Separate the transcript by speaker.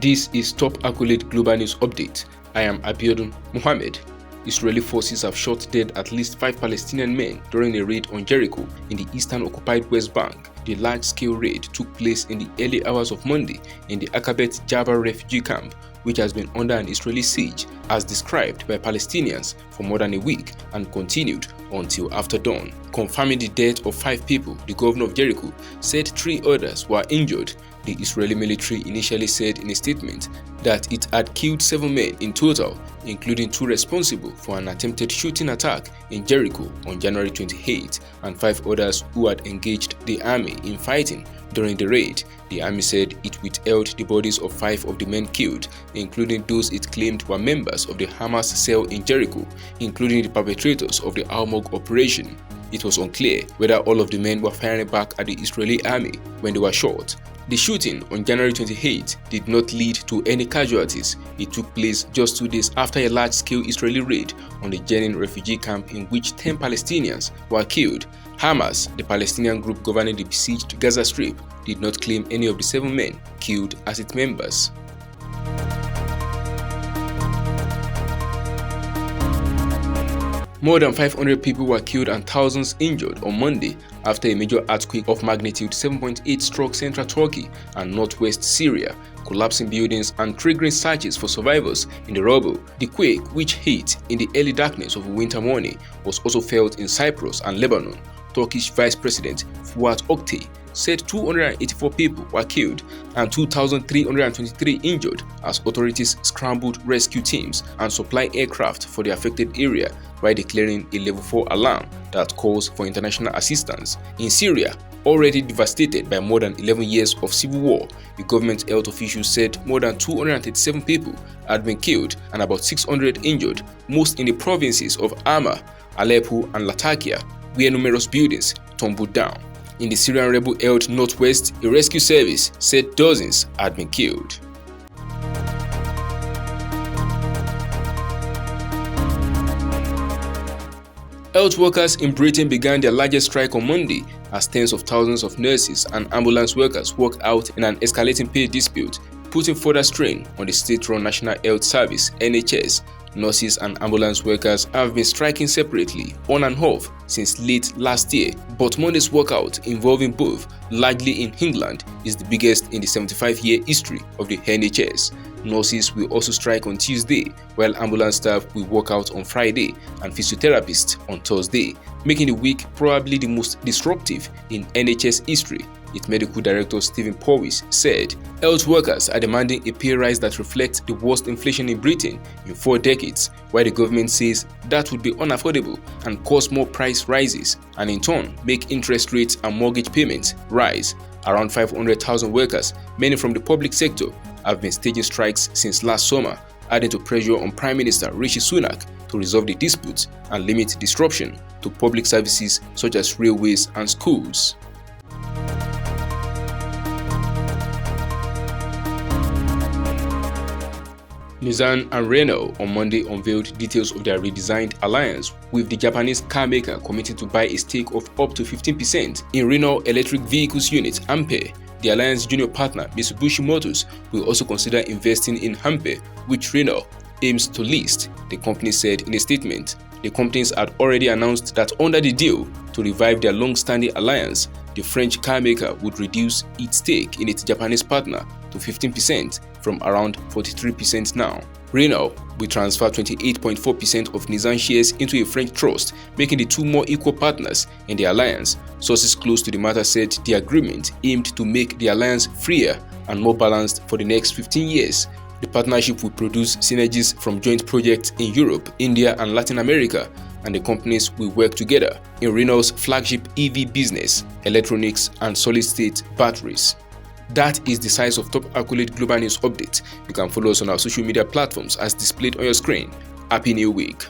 Speaker 1: This is Top Accolade Global News Update. I am Abiodun Mohammed. Israeli forces have shot dead at least 5 Palestinian men during a raid on Jericho in the eastern occupied West Bank. The large-scale raid took place in the early hours of Monday in the Akabet Jabal refugee camp, which has been under an Israeli siege, as described by Palestinians, for more than a week and continued until after dawn. Confirming the death of 5 people, the governor of Jericho said 3 others were injured. The Israeli military initially said in a statement that it had killed 7 men in total, including 2 responsible for an attempted shooting attack in Jericho on January 28 and 5 others who had engaged the army in fighting during the raid. The army said it withheld the bodies of 5 of the men killed, including those it claimed were members of the Hamas cell in Jericho, including the perpetrators of the Al-Mog operation. It was unclear whether all of the men were firing back at the Israeli army when they were shot. The shooting on January 28 did not lead to any casualties. It took place just 2 days after a large-scale Israeli raid on the Jenin refugee camp in which 10 Palestinians were killed. Hamas, the Palestinian group governing the besieged Gaza Strip, did not claim any of the 7 men killed as its members. More than 500 people were killed and thousands injured on Monday after a major earthquake of magnitude 7.8 struck central Turkey and northwest Syria, collapsing buildings and triggering searches for survivors in the rubble. The quake, which hit in the early darkness of a winter morning, was also felt in Cyprus and Lebanon. Turkish Vice President Fuat Oktay said 284 people were killed and 2,323 injured as authorities scrambled rescue teams and supply aircraft for the affected area, while declaring a level 4 alarm that calls for international assistance. In Syria, already devastated by more than 11 years of civil war, the government health officials said more than 237 people had been killed and about 600 injured, most in the provinces of Hama, Aleppo and Latakia, where numerous buildings tumbled down. In the Syrian rebel-held northwest, a rescue service said dozens had been killed. Health workers in Britain began their largest strike on Monday as tens of thousands of nurses and ambulance workers walked out in an escalating pay dispute, putting further strain on the state-run National Health Service (NHS). Nurses and ambulance workers have been striking separately, on and off, since late last year, but Monday's walkout, involving both, largely in England, is the biggest in the 75-year history of the NHS. Nurses will also strike on Tuesday, while ambulance staff will walk out on Friday and physiotherapists on Thursday, making the week probably the most disruptive in NHS history. Its medical director Stephen Powis said health workers are demanding a pay rise that reflects the worst inflation in Britain in 4 decades, while the government says that would be unaffordable and cause more price rises and in turn make interest rates and mortgage payments rise. Around 500,000 workers, many from the public sector, have been staging strikes since last summer, adding to pressure on Prime Minister Rishi Sunak to resolve the disputes and limit disruption to public services such as railways and schools. Nissan and Renault on Monday unveiled details of their redesigned alliance, with the Japanese car maker committing to buy a stake of up to 15% in Renault electric vehicles unit Ampere. The alliance junior partner Mitsubishi Motors will also consider investing in Ampere, which Renault aims to list, the company said in a statement. The companies had already announced that under the deal to revive their long-standing alliance, the French car maker would reduce its stake in its Japanese partner to 15% from around 43% now. Renault will transfer 28.4% of Nissan shares into a French trust, making the 2 more equal partners in the alliance. Sources close to the matter said the agreement aimed to make the alliance freer and more balanced for the next 15 years. The partnership will produce synergies from joint projects in Europe, India and Latin America, and the companies will work together in Renault's flagship EV business, electronics and solid-state batteries. That is the size of Top Accolade Global News Update. You can follow us on our social media platforms as displayed on your screen. Happy New Week!